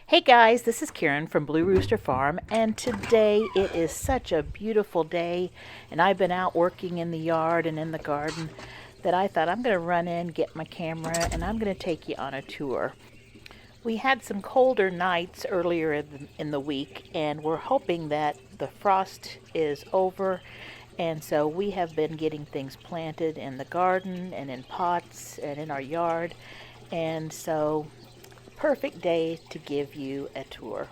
Hey guys, this is Karen from Blue Rooster Farm, and today it is such a beautiful day, and I've been out working in the yard and in the garden that I thought I'm going to run in, get my camera, and I'm going to take you on a tour. We had some colder nights earlier in the week, and we're hoping that the frost is over, and so we have been getting things planted in the garden and in pots and in our yard, and so perfect day to give you a tour.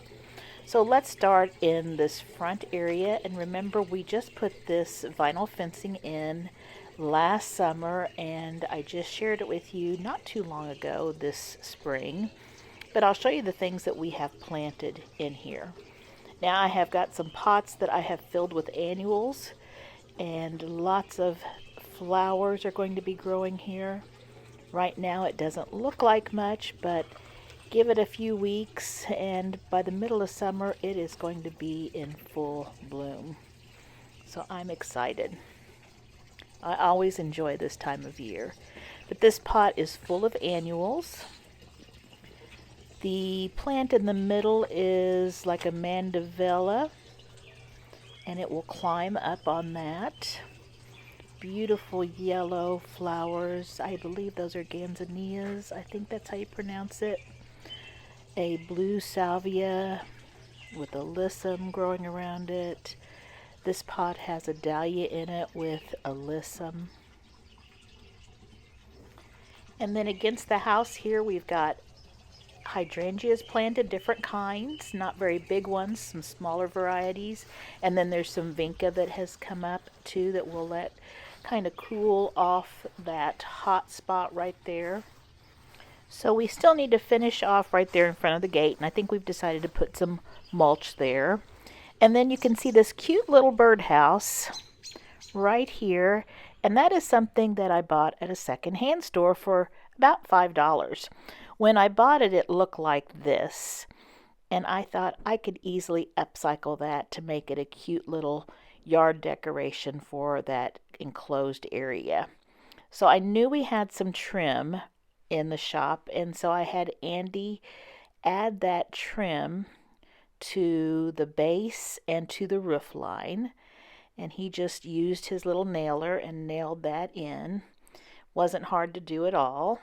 So let's start in this front area, and remember we just put this vinyl fencing in last summer, and I just shared it with you not too long ago this spring, but I'll show you the things that we have planted in here. Now I have got some pots that I have filled with annuals, and lots of flowers are going to be growing here. Right now it doesn't look like much, but give it a few weeks, and by the middle of summer, it is going to be in full bloom. So I'm excited. I always enjoy this time of year. But this pot is full of annuals. The plant in the middle is like a mandevilla, and it will climb up on that. Beautiful yellow flowers. I believe those are ganzanias. I think that's how you pronounce it. A blue salvia with alyssum growing around it. This pot has a dahlia in it with alyssum. And then against the house here we've got hydrangeas planted, different kinds, not very big ones, some smaller varieties. And then there's some vinca that has come up too that will let kind of cool off that hot spot right there. So we still need to finish off right there in front of the gate, and I think we've decided to put some mulch there. And then you can see this cute little birdhouse right here, and that is something that I bought at a secondhand store for about $5. When I bought it, it looked like this, and I thought I could easily upcycle that to make it a cute little yard decoration for that enclosed area. So I knew we had some trim in the shop, and so I had Andy add that trim to the base and to the roof line, and he just used his little nailer and nailed that in. Wasn't hard to do at all.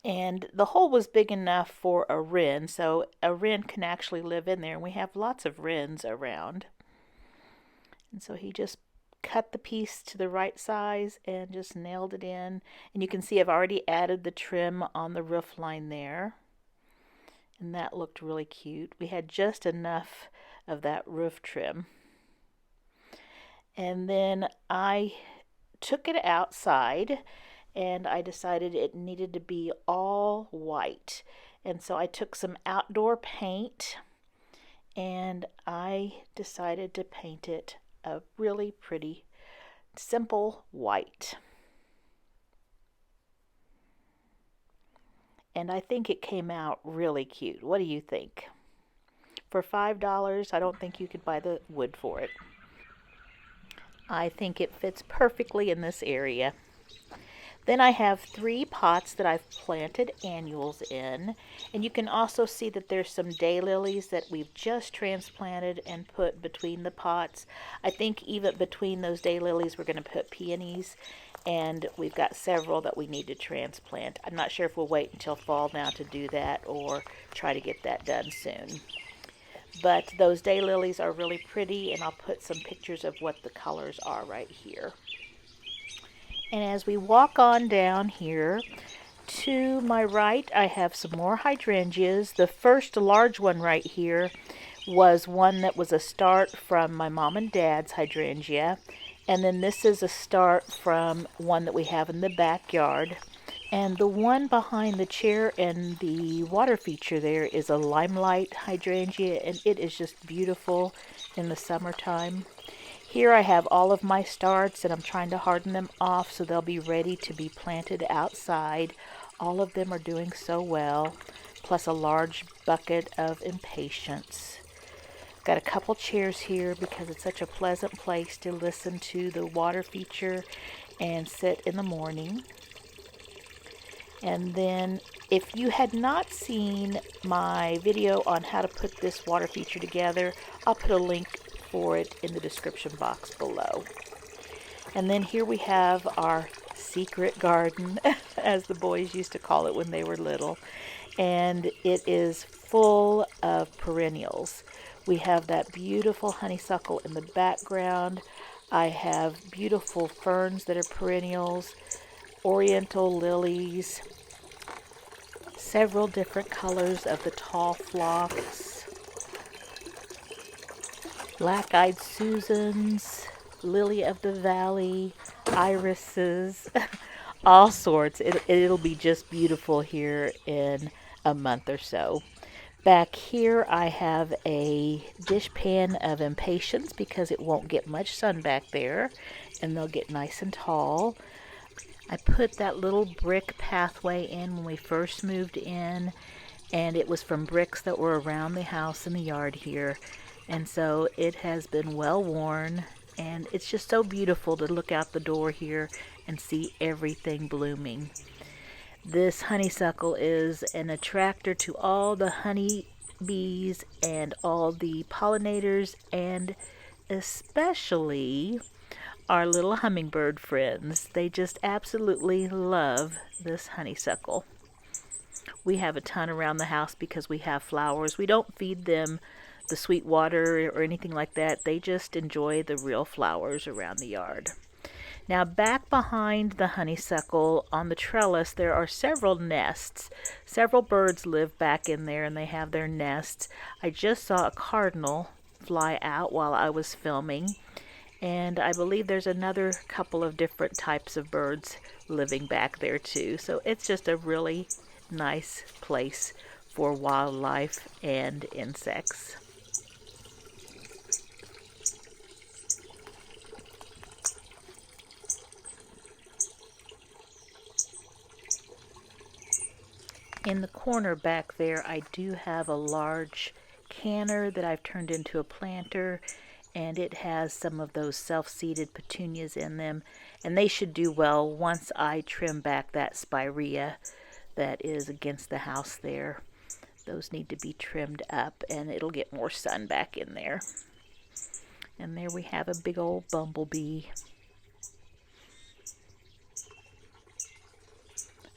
And the hole was big enough for a wren, so a wren can actually live in there, and we have lots of wrens around. And so he just cut the piece to the right size and just nailed it in. And you can see I've already added the trim on the roof line there. And that looked really cute. We had just enough of that roof trim. And then I took it outside, and I decided it needed to be all white. And so I took some outdoor paint, and I decided to paint it a really pretty, simple white. And I think it came out really cute. What do you think? For $5, I don't think you could buy the wood for it. I think it fits perfectly in this area. Then I have 3 pots that I've planted annuals in, and you can also see that there's some daylilies that we've just transplanted and put between the pots. I think even between those daylilies we're going to put peonies, and we've got several that we need to transplant. I'm not sure if we'll wait until fall now to do that or try to get that done soon. But those daylilies are really pretty, and I'll put some pictures of what the colors are right here. And as we walk on down here, to my right, I have some more hydrangeas. The first large one right here was one that was a start from my mom and dad's hydrangea. And then this is a start from one that we have in the backyard. And the one behind the chair and the water feature there is a limelight hydrangea, and it is just beautiful in the summertime. Here I have all of my starts, and I'm trying to harden them off so they'll be ready to be planted outside. All of them are doing so well, plus a large bucket of impatiens. Got a couple chairs here because it's such a pleasant place to listen to the water feature and sit in the morning. And then if you had not seen my video on how to put this water feature together, I'll put a link for it in the description box below. And then here we have our secret garden, as the boys used to call it when they were little. And it is full of perennials. We have that beautiful honeysuckle in the background. I have beautiful ferns that are perennials, oriental lilies, several different colors of the tall phlox, black-eyed Susans, lily of the valley, irises, all sorts. It'll be just beautiful here in a month or so. Back here I have a dishpan of impatiens because it won't get much sun back there, and they'll get nice and tall. I put that little brick pathway in when we first moved in, and it was from bricks that were around the house and the yard here, and so it has been well worn, and it's just so beautiful to look out the door here and see everything blooming. This honeysuckle is an attractor to all the honey bees and all the pollinators, and especially our little hummingbird friends. They just absolutely love this honeysuckle. We have a ton around the house because we have flowers. We don't feed them the sweet water or anything like that. They just enjoy the real flowers around the yard. Now back behind the honeysuckle on the trellis there are several nests. Several birds live back in there and they have their nests. I just saw a cardinal fly out while I was filming, and I believe there's another couple of different types of birds living back there too. So it's just a really nice place for wildlife and insects. In the corner back there, I do have a large canner that I've turned into a planter, and it has some of those self-seeded petunias in them, and they should do well once I trim back that spirea that is against the house there. Those need to be trimmed up, and it'll get more sun back in there. And there we have a big old bumblebee.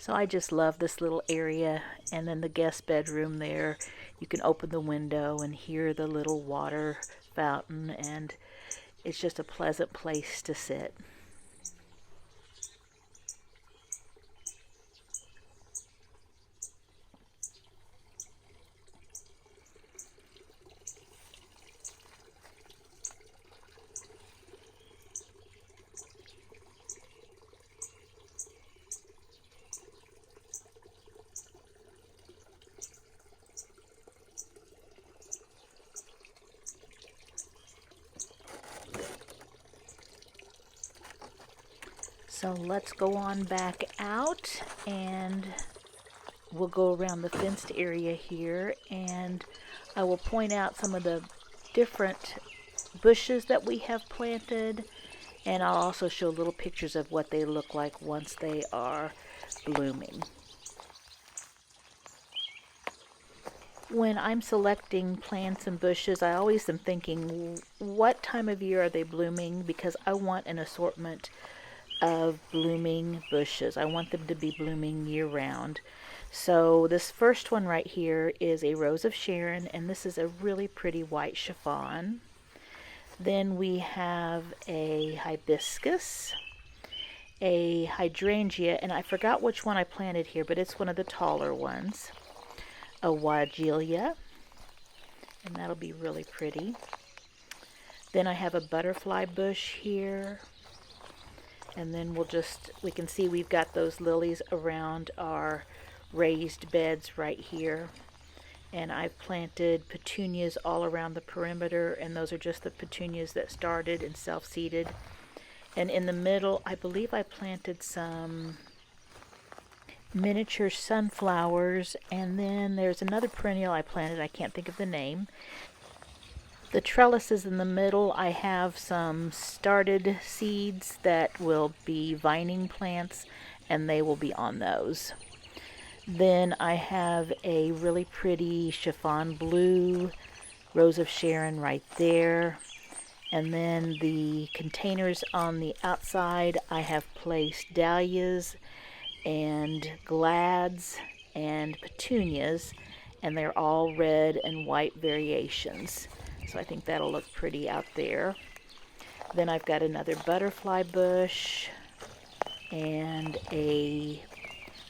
So I just love this little area, and then the guest bedroom there, you can open the window and hear the little water fountain, and it's just a pleasant place to sit. So let's go on back out, and we'll go around the fenced area here, and I will point out some of the different bushes that we have planted, and I'll also show little pictures of what they look like once they are blooming. When I'm selecting plants and bushes, I always am thinking, what time of year are they blooming? Because I want an assortment of blooming bushes. I want them to be blooming year-round. So this first one right here is a Rose of Sharon, and this is a really pretty white chiffon. Then we have a hibiscus, a hydrangea, and I forgot which one I planted here, but it's one of the taller ones. A wagelia, and that'll be really pretty. Then I have a butterfly bush here. And then we can see we've got those lilies around our raised beds right here. And I've planted petunias all around the perimeter, and those are just the petunias that started and self-seeded. And in the middle, I believe I planted some miniature sunflowers, and then there's another perennial I planted, I can't think of the name. The trellises in the middle, I have some started seeds that will be vining plants, and they will be on those. Then I have a really pretty chiffon blue Rose of Sharon right there. And then the containers on the outside, I have placed dahlias and glads and petunias, and they're all red and white variations. So I think that'll look pretty out there. Then I've got another butterfly bush and a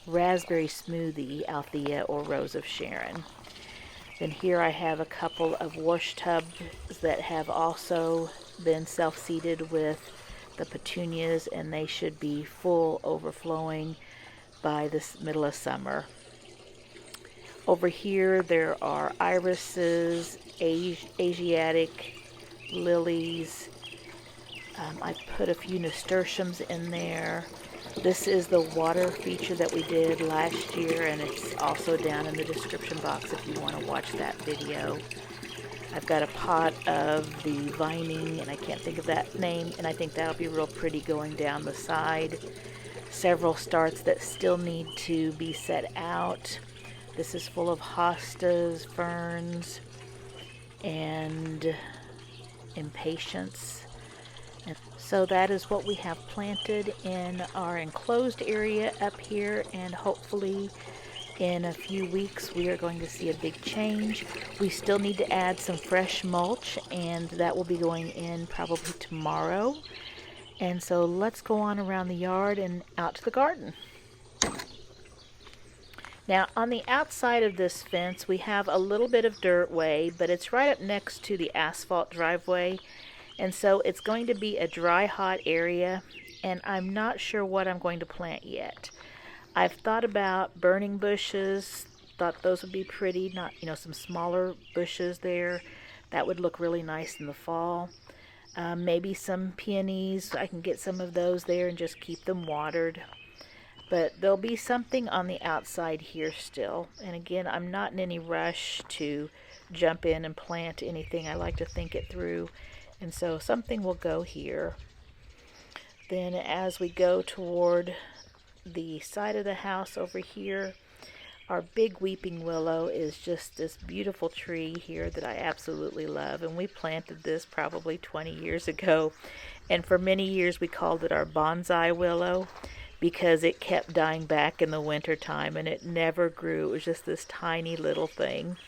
raspberry smoothie Althea or Rose of Sharon. Then here I have a couple of wash tubs that have also been self-seeded with the petunias, and they should be full, overflowing by this middle of summer. Over here there are irises, Asiatic lilies. I put a few nasturtiums in there. This is the water feature that we did last year, and it's also down in the description box if you want to watch that video. I've got a pot of the vining, and I can't think of that name, and I think that'll be real pretty going down the side. Several starts that still need to be set out. This is full of hostas, ferns, and impatiens. So that is what we have planted in our enclosed area up here, and hopefully in a few weeks we are going to see a big change. We still need to add some fresh mulch, and that will be going in probably tomorrow. And so let's go on around the yard and out to the garden. Now on the outside of this fence we have a little bit of dirt way, but it's right up next to the asphalt driveway. And so it's going to be a dry, hot area, and I'm not sure what I'm going to plant yet. I've thought about burning bushes, thought those would be pretty, not, some smaller bushes there. That would look really nice in the fall. Maybe some peonies, I can get some of those there and just keep them watered. But there'll be something on the outside here still. And again, I'm not in any rush to jump in and plant anything. I like to think it through. And so something will go here. Then as we go toward the side of the house over here, our big weeping willow is just this beautiful tree here that I absolutely love. And we planted this probably 20 years ago. And for many years we called it our bonsai willow because it kept dying back in the winter time and it never grew. It was just this tiny little thing.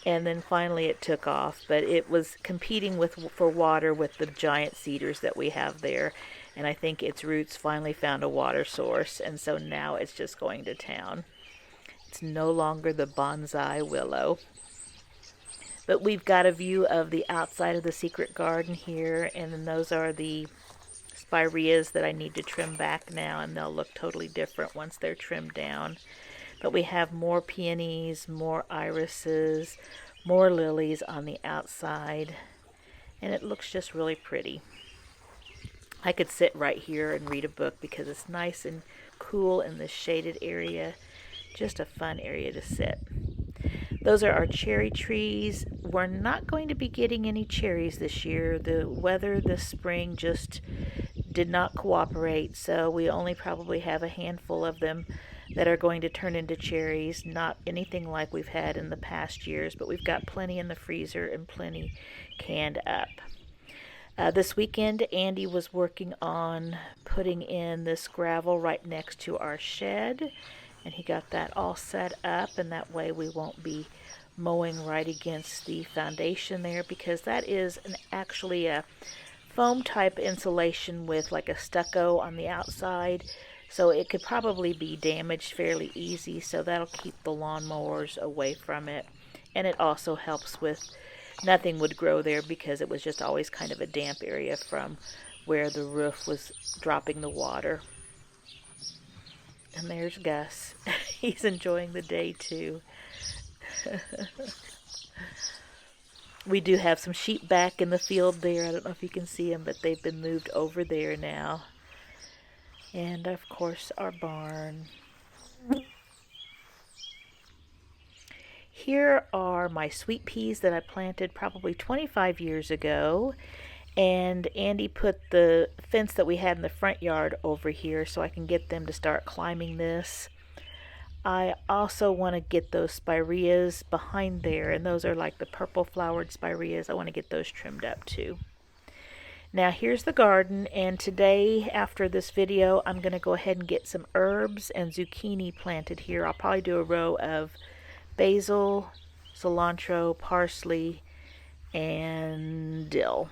And then finally it took off, but it was competing for water with the giant cedars that we have there. And I think its roots finally found a water source, and so now it's just going to town. It's no longer the bonsai willow. But we've got a view of the outside of the secret garden here, and then those are the spireas that I need to trim back now, and they'll look totally different once they're trimmed down. But we have more peonies, more irises, more lilies on the outside, and it looks just really pretty. I could sit right here and read a book because it's nice and cool in this shaded area. Just a fun area to sit. Those are our cherry trees. We're not going to be getting any cherries this year. The weather this spring just did not cooperate, so we only probably have a handful of them that are going to turn into cherries. Not anything like we've had in the past years, but we've got plenty in the freezer and plenty canned up. This weekend, Andy was working on putting in this gravel right next to our shed, and he got that all set up, and that way we won't be mowing right against the foundation there, because that is actually a foam type insulation with like a stucco on the outside, so it could probably be damaged fairly easy, so that'll keep the lawnmowers away from it. And it also helps with nothing would grow there because it was just always kind of a damp area from where the roof was dropping the water. And there's Gus. He's enjoying the day too. We do have some sheep back in the field there. I don't know if you can see them, but they've been moved over there now. And of course our barn. Here are my sweet peas that I planted probably 25 years ago. And Andy put the fence that we had in the front yard over here so I can get them to start climbing this. I also want to get those spireas behind there, and those are like the purple flowered spireas. I want to get those trimmed up too. Now here's the garden, and today after this video I'm going to go ahead and get some herbs and zucchini planted here. I'll probably do a row of basil, cilantro, parsley, and dill.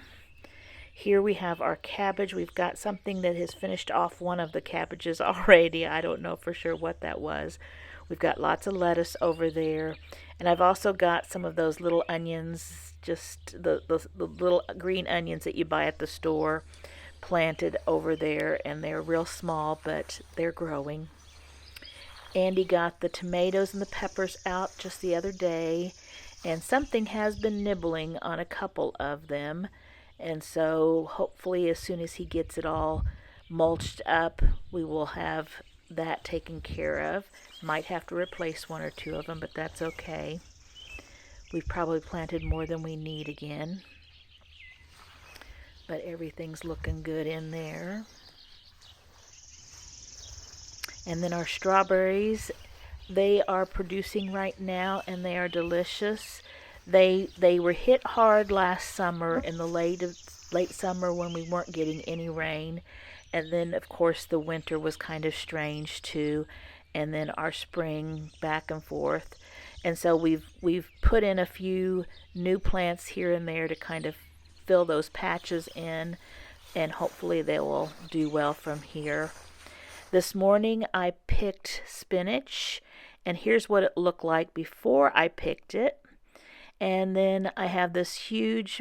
Here we have our cabbage. We've got something that has finished off one of the cabbages already. I don't know for sure what that was. We've got lots of lettuce over there. And I've also got some of those little onions, just the little green onions that you buy at the store, planted over there. And they're real small, but they're growing. Andy got the tomatoes and the peppers out just the other day. And something has been nibbling on a couple of them. And so hopefully as soon as he gets it all mulched up, we will have that taken care of. Might have to replace one or two of them, but that's okay. We've probably planted more than we need again. But everything's looking good in there. And then our strawberries, they are producing right now and they are delicious. They were hit hard last summer in the late summer when we weren't getting any rain, and then of course the winter was kind of strange too, and then our spring back and forth, and so we've put in a few new plants here and there to kind of fill those patches in, and hopefully they will do well from here. This morning I picked spinach, and here's what it looked like before I picked it. And then I have this huge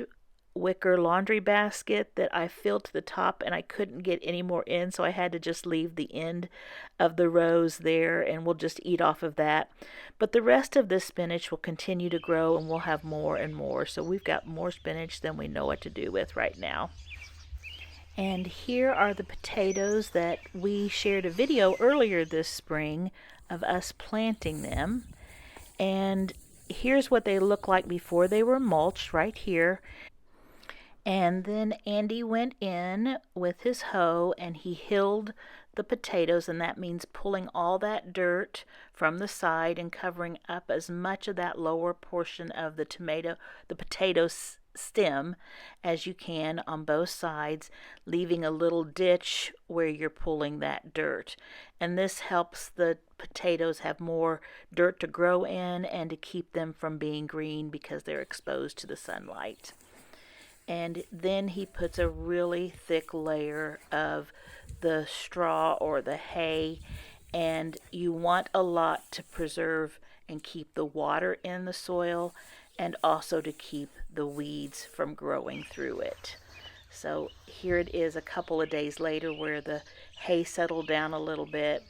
wicker laundry basket that I filled to the top, and I couldn't get any more in, so I had to just leave the end of the rows there, and we'll just eat off of that. But the rest of this spinach will continue to grow, and we'll have more and more. So we've got more spinach than we know what to do with right now. And here are the potatoes that we shared a video earlier this spring of us planting them. And here's what they look like before they were mulched right here. And then Andy went in with his hoe and he hilled the potatoes, and that means pulling all that dirt from the side and covering up as much of that lower portion of the potato stem as you can on both sides, leaving a little ditch where you're pulling that dirt. And this helps the potatoes have more dirt to grow in and to keep them from being green because they're exposed to the sunlight. And then he puts a really thick layer of the straw or the hay, and you want a lot to preserve and keep the water in the soil, and also to keep the weeds from growing through it. So here it is a couple of days later where the hay settled down a little bit,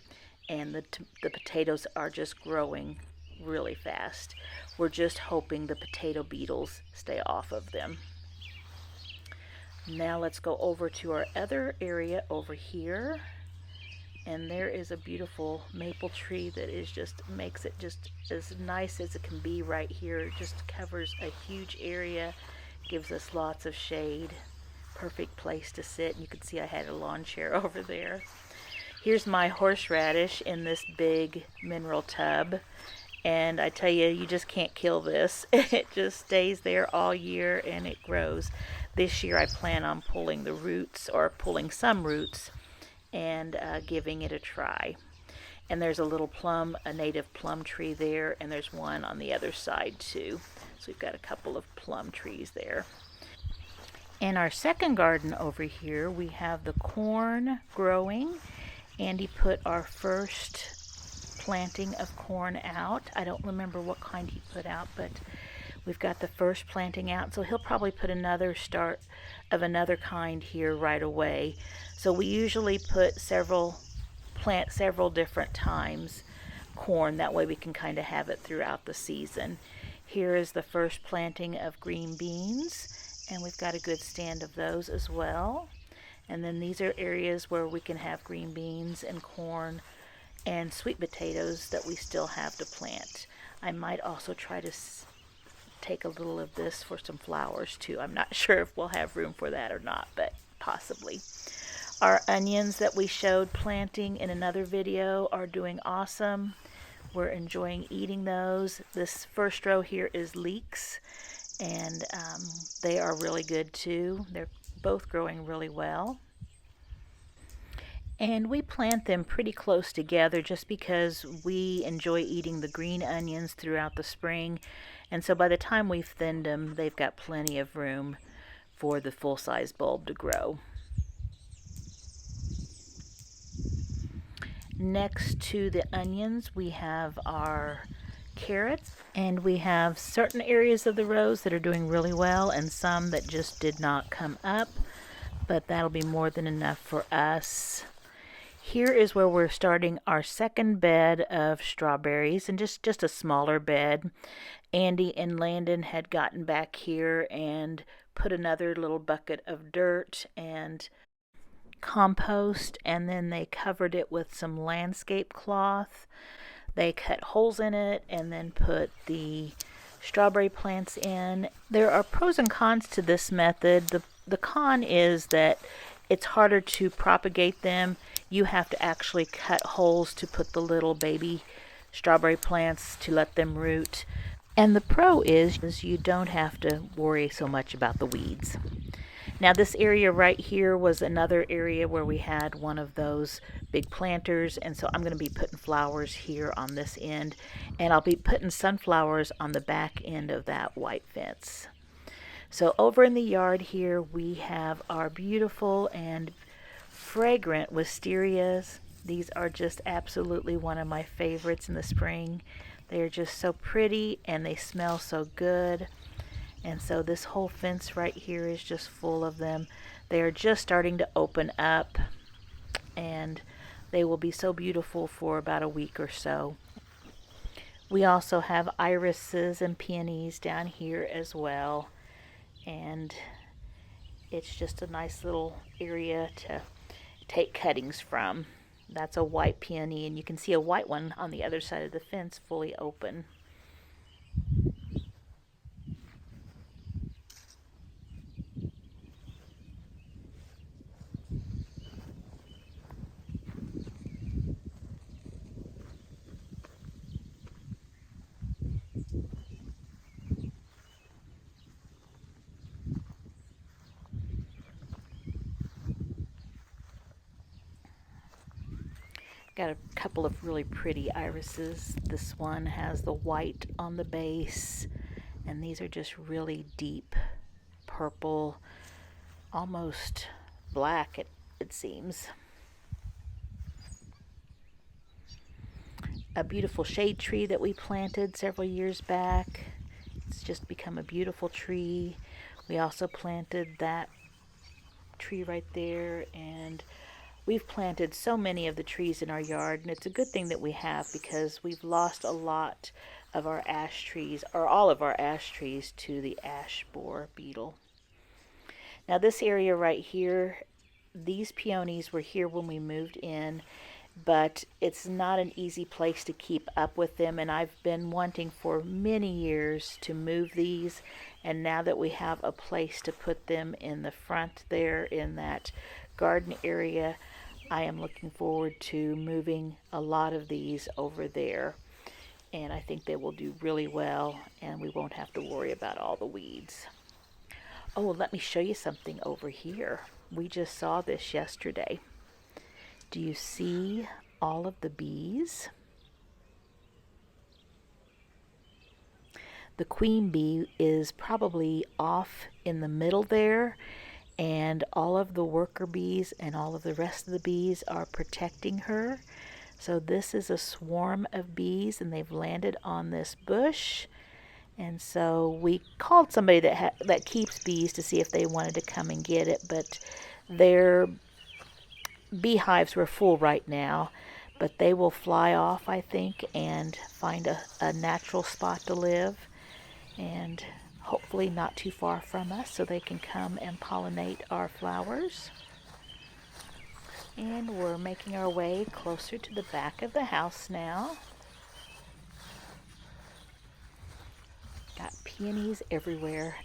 and the potatoes are just growing really fast. We're just hoping the potato beetles stay off of them. Now let's go over to our other area over here. And there is a beautiful maple tree that is makes it just as nice as it can be right here. It just covers a huge area, gives us lots of shade. Perfect place to sit. And you can see I had a lawn chair over there. Here's my horseradish in this big mineral tub. And I tell you, you just can't kill this. It just stays there all year and it grows. This year I plan on pulling the roots, or pulling some roots, and giving it a try. And there's a native plum tree there, and there's one on the other side too. So we've got a couple of plum trees there. In our second garden over here, we have the corn growing. Andy put our first planting of corn out. I don't remember what kind he put out, but we've got the first planting out, so he'll probably put another start of another kind here right away. So we usually plant several different times corn, that way we can kind of have it throughout the season. Here is the first planting of green beans, and we've got a good stand of those as well. And then these are areas where we can have green beans and corn and sweet potatoes that we still have to plant. I might also try to take a little of this for some flowers too. I'm not sure if we'll have room for that or not, but possibly. Our onions that we showed planting in another video are doing awesome. We're enjoying eating those. This first row here is leeks, and they are really good too. They're both growing really well. And we plant them pretty close together just because we enjoy eating the green onions throughout the spring. And so by the time we've thinned them, they've got plenty of room for the full-size bulb to grow. Next to the onions, we have our carrots, and we have certain areas of the rows that are doing really well and some that just did not come up, but that'll be more than enough for us. Here is where we're starting our second bed of strawberries, and just a smaller bed. Andy and Landon had gotten back here and put another little bucket of dirt and compost, and then they covered it with some landscape cloth. They cut holes in it and then put the strawberry plants in. There are pros and cons to this method. The con is that it's harder to propagate them. You have to actually cut holes to put the little baby strawberry plants to let them root. And the pro is you don't have to worry so much about the weeds. Now this area right here was another area where we had one of those big planters, and so I'm going to be putting flowers here on this end, and I'll be putting sunflowers on the back end of that white fence. So over in the yard here we have our beautiful and fragrant wisterias. These are just absolutely one of my favorites in the spring. They are just so pretty and they smell so good. And so this whole fence right here is just full of them. They are just starting to open up, and they will be so beautiful for about a week or so. We also have irises and peonies down here as well, and it's just a nice little area to take cuttings from. That's a white peony, and you can see a white one on the other side of the fence fully open. Got a couple of really pretty irises. This one has the white on the base, and these are just really deep purple, almost black it seems. A beautiful shade tree that we planted several years back. It's just become a beautiful tree. We also planted that tree right there, and we've planted so many of the trees in our yard, and it's a good thing that we have because we've lost a lot of our ash trees, or all of our ash trees, to the ash borer beetle. Now this area right here, these peonies were here when we moved in, but it's not an easy place to keep up with them, and I've been wanting for many years to move these, and now that we have a place to put them in the front there in that garden area, I am looking forward to moving a lot of these over there, and I think they will do really well, and we won't have to worry about all the weeds. Oh, let me show you something over here. We just saw this yesterday. Do you see all of the bees? The queen bee is probably off in the middle there, and all of the worker bees and all of the rest of the bees are protecting her. So this is a swarm of bees, and they've landed on this bush. And so we called somebody that keeps bees to see if they wanted to come and get it, but their beehives were full right now. But they will fly off, I think, and find a natural spot to live, and hopefully not too far from us, so they can come and pollinate our flowers. And we're making our way closer to the back of the house now. Got peonies everywhere.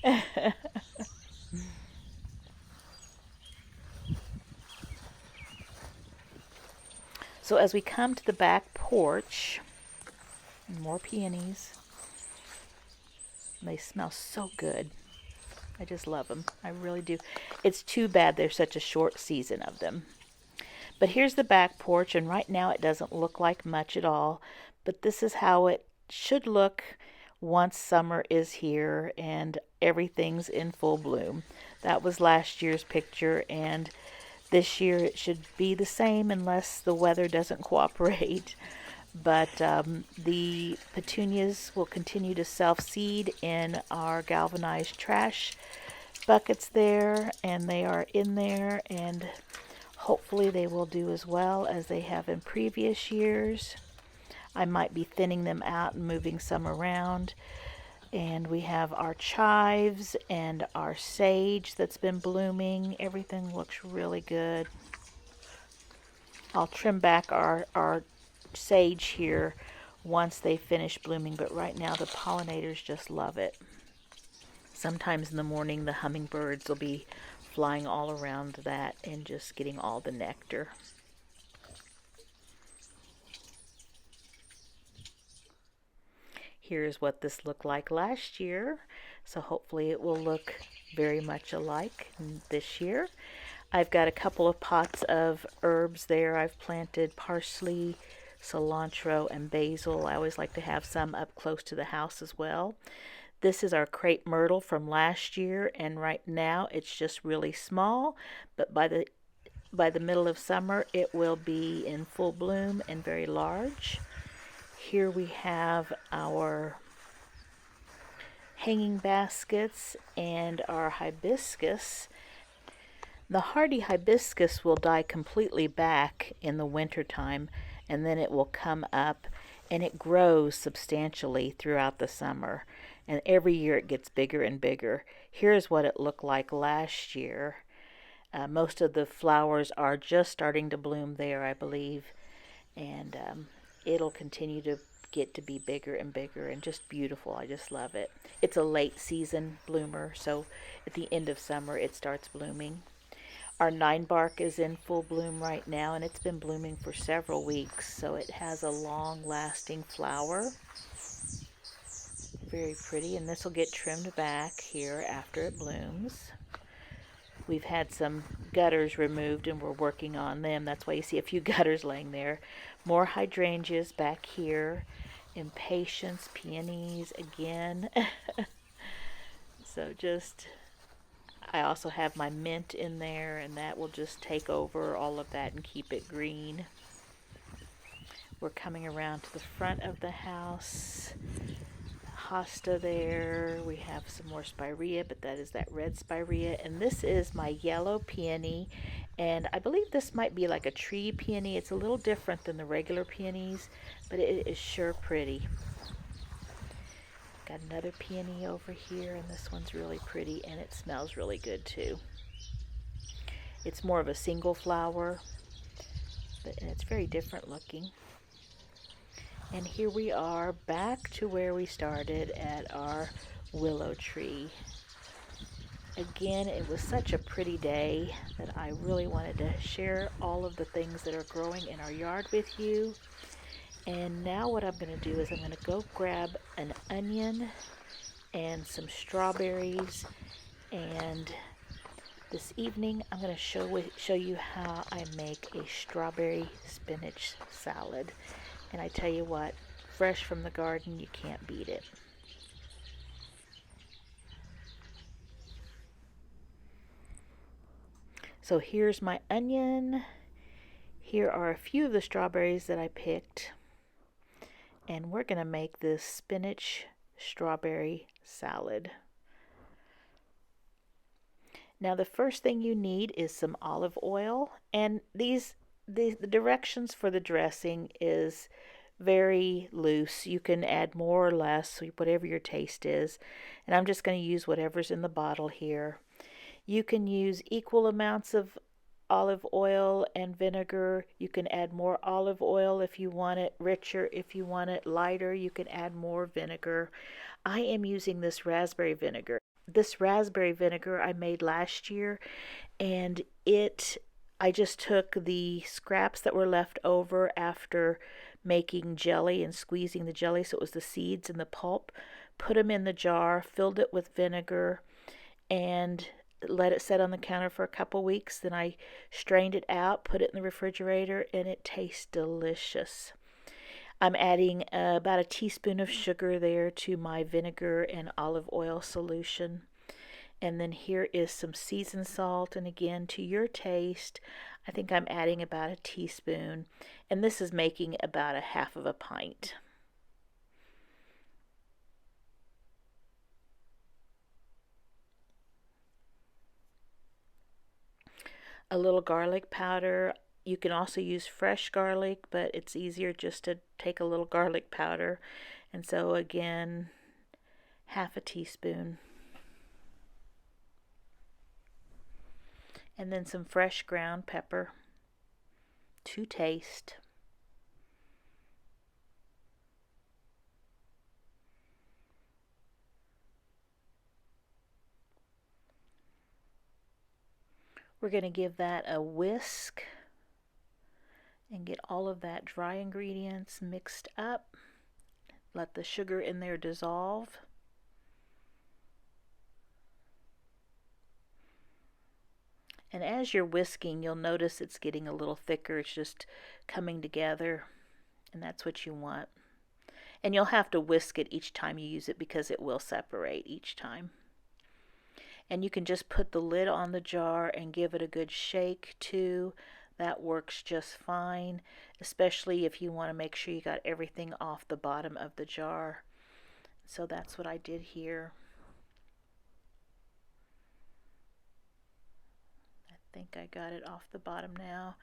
So as we come to the back porch, More peonies. They smell so good. I just love them. I really do. It's too bad there's such a short season of them. But here's the back porch, and right now it doesn't look like much at all, but this is how it should look once summer is here and everything's in full bloom. That was last year's picture, and this year it should be the same unless the weather doesn't cooperate. But the petunias will continue to self-seed in our galvanized trash buckets there, and they are in there, and hopefully they will do as well as they have in previous years. I might be thinning them out and moving some around. And we have our chives and our sage that's been blooming. Everything looks really good. I'll trim back our sage here once they finish blooming, but right now the pollinators just love it. Sometimes in the morning the hummingbirds will be flying all around that and just getting all the nectar. Here's what this looked like last year, so hopefully it will look very much alike this year. I've got a couple of pots of herbs there. I've planted parsley, cilantro, and basil. I always like to have some up close to the house as well. This is our crepe myrtle from last year, and right now it's just really small, but by the middle of summer it will be in full bloom and very large. Here we have our hanging baskets and our hibiscus. The hardy hibiscus will die completely back in the winter time, and then it will come up and it grows substantially throughout the summer, and every year it gets bigger and bigger. Here's what it looked like last year. Most of the flowers are just starting to bloom there, I believe, and it'll continue to get to be bigger and bigger and just beautiful. I just love it. It's a late season bloomer, so at the end of summer it starts blooming. Our 9-bark is in full bloom right now, and it's been blooming for several weeks, so it has a long-lasting flower. Very pretty, and this will get trimmed back here after it blooms. We've had some gutters removed, and we're working on them. That's why you see a few gutters laying there. More hydrangeas back here. Impatiens, peonies again. So just... I also have my mint in there, and that will just take over all of that and keep it green. We're coming around to the front of the house. Hosta there. We have some more spirea, but that is that red spirea. And this is my yellow peony, and I believe this might be like a tree peony. It's a little different than the regular peonies, but it is sure pretty. Got another peony over here, and this one's really pretty, and it smells really good too. It's more of a single flower, and it's very different looking. And here we are back to where we started at our willow tree. Again, it was such a pretty day that I really wanted to share all of the things that are growing in our yard with you. And now what I'm going to do is I'm going to go grab an onion and some strawberries, and this evening I'm going to show you how I make a strawberry spinach salad. And I tell you what, fresh from the garden, you can't beat it. So here's my onion. Here are a few of the strawberries that I picked. And we're going to make this spinach strawberry salad. Now the first thing you need is some olive oil, and the directions for the dressing is very loose. You can add more or less, whatever your taste is, and I'm just going to use whatever's in the bottle here. You can use equal amounts of olive oil and vinegar. You can add more olive oil if you want it richer. If you want it lighter, you can add more vinegar. I am using this raspberry vinegar. This raspberry vinegar I made last year, and I just took the scraps that were left over after making jelly and squeezing the jelly, so it was the seeds and the pulp. Put them in the jar, filled it with vinegar, and let it set on the counter for a couple weeks. Then I strained it out, put it in the refrigerator, and it tastes delicious. I'm adding about a teaspoon of sugar there to my vinegar and olive oil solution. And then here is some seasoned salt, and again, to your taste. I think I'm adding about a teaspoon, and this is making about a half of a pint. A little garlic powder. You can also use fresh garlic, but it's easier just to take a little garlic powder. And so again, half a teaspoon. And then some fresh ground pepper to taste. We're going to give that a whisk and get all of that dry ingredients mixed up. Let the sugar in there dissolve. And as you're whisking, you'll notice it's getting a little thicker. It's just coming together, and that's what you want. And you'll have to whisk it each time you use it because it will separate each time. And you can just put the lid on the jar and give it a good shake too. That works just fine, especially if you want to make sure you got everything off the bottom of the jar. So that's what I did here. I think I got it off the bottom now.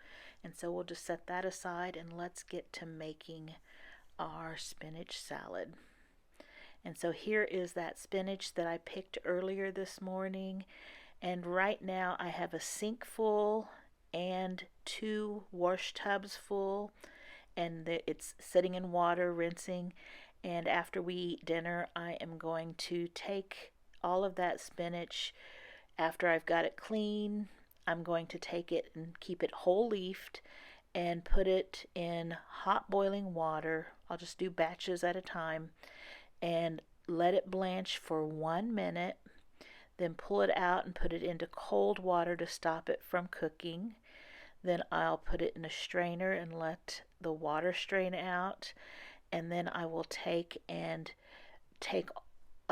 And so we'll just set that aside and let's get to making our spinach salad. And so here is that spinach that I picked earlier this morning. And right now I have a sink full and 2 wash tubs full. And it's sitting in water, rinsing. And after we eat dinner, I am going to take all of that spinach. After I've got it clean, I'm going to take it and keep it whole leafed and put it in hot boiling water. I'll just do batches at a time. And let it blanch for 1 minute, then pull it out and put it into cold water to stop it from cooking. Then I'll put it in a strainer and let the water strain out, and then I will take a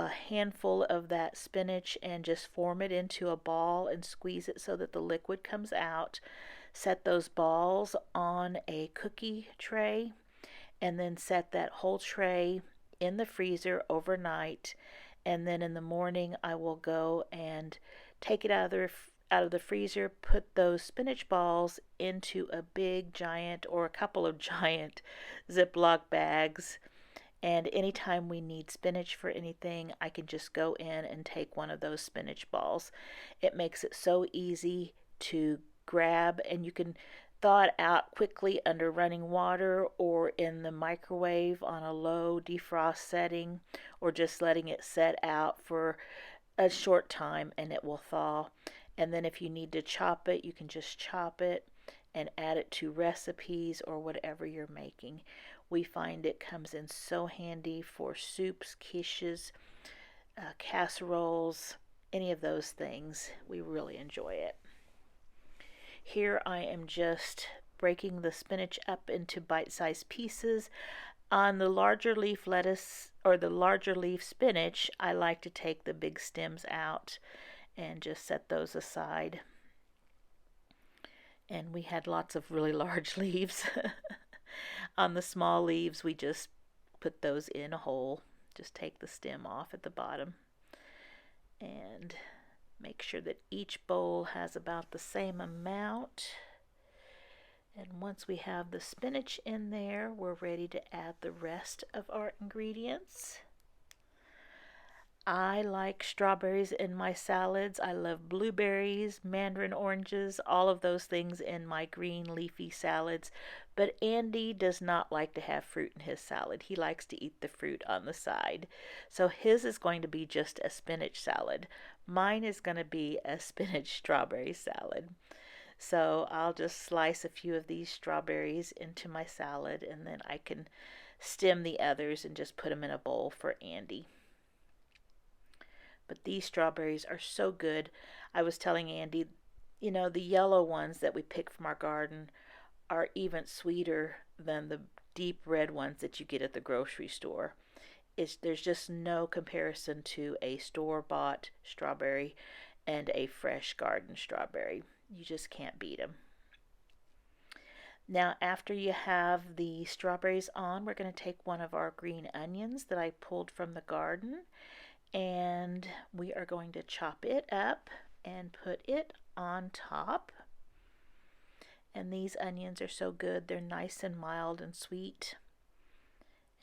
handful of that spinach and just form it into a ball and squeeze it so that the liquid comes out. Set those balls on a cookie tray, and then set that whole tray in the freezer overnight. And then in the morning I will go and take it out of the freezer, put those spinach balls into a big giant or a couple of giant Ziploc bags. And anytime we need spinach for anything, I can just go in and take one of those spinach balls. It makes it so easy to grab, and you can thaw it out quickly under running water or in the microwave on a low defrost setting, or just letting it set out for a short time and it will thaw. And then if you need to chop it, you can just chop it and add it to recipes or whatever you're making. We find it comes in so handy for soups, quiches, casseroles, any of those things. We really enjoy it. Here I am just breaking the spinach up into bite-sized pieces. On the larger leaf lettuce or the larger leaf spinach, I like to take the big stems out and just set those aside. And we had lots of really large leaves. On the small leaves, we just put those in a hole. Just take the stem off at the bottom. And make sure that each bowl has about the same amount. And once we have the spinach in there, we're ready to add the rest of our ingredients. I like strawberries in my salads. I love blueberries, mandarin oranges, all of those things in my green leafy salads. But Andy does not like to have fruit in his salad. He likes to eat the fruit on the side. So his is going to be just a spinach salad. Mine is going to be a spinach strawberry salad. So I'll just slice a few of these strawberries into my salad, and then I can stem the others and just put them in a bowl for Andy. But these strawberries are so good. I was telling Andy, you know, the yellow ones that we pick from our garden are even sweeter than the deep red ones that you get at the grocery store. There's just no comparison to a store-bought strawberry and a fresh garden strawberry. You just can't beat them. Now, after you have the strawberries on, we're going to take one of our green onions that I pulled from the garden, and we are going to chop it up and put it on top. And these onions are so good. They're nice and mild and sweet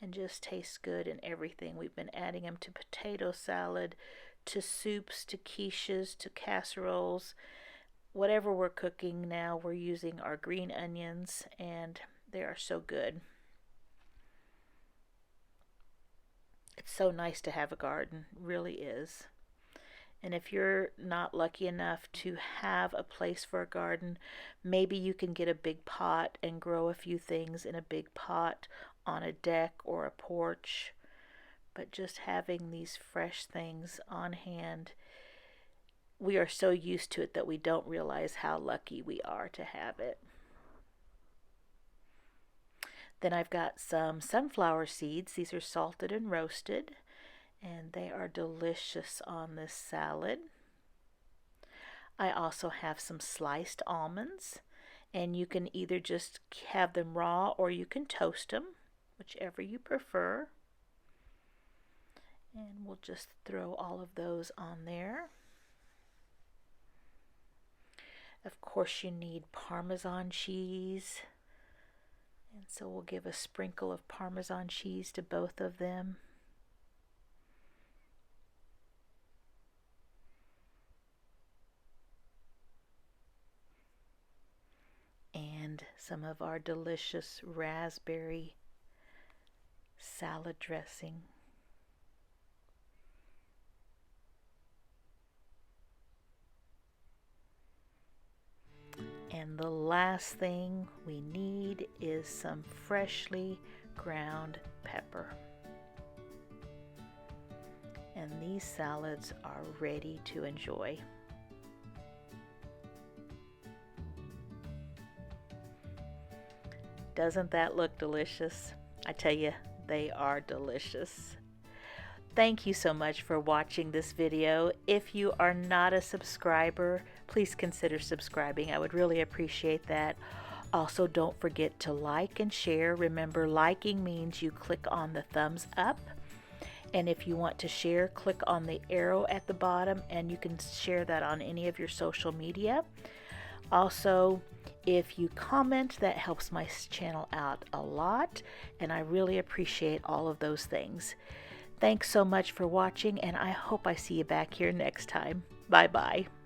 and just taste good in everything. We've been adding them to potato salad, to soups, to quiches, to casseroles. Whatever we're cooking now, we're using our green onions, and they are so good. It's so nice to have a garden, it really is. And if you're not lucky enough to have a place for a garden, maybe you can get a big pot and grow a few things in a big pot on a deck or a porch. But just having these fresh things on hand, we are so used to it that we don't realize how lucky we are to have it. Then I've got some sunflower seeds. These are salted and roasted, and they are delicious on this salad. I also have some sliced almonds, and you can either just have them raw or you can toast them, whichever you prefer. And we'll just throw all of those on there. Of course, you need Parmesan cheese, and so we'll give a sprinkle of Parmesan cheese to both of them. And some of our delicious raspberry salad dressing. And the last thing we need is some freshly ground pepper. And these salads are ready to enjoy. Doesn't that look delicious? I tell you, they are delicious. Thank you so much for watching this video. If you are not a subscriber, please consider subscribing. I would really appreciate that. Also, don't forget to like and share. Remember, liking means you click on the thumbs up. And if you want to share, click on the arrow at the bottom, and you can share that on any of your social media. Also, if you comment, that helps my channel out a lot, and I really appreciate all of those things. Thanks so much for watching, and I hope I see you back here next time. Bye-bye.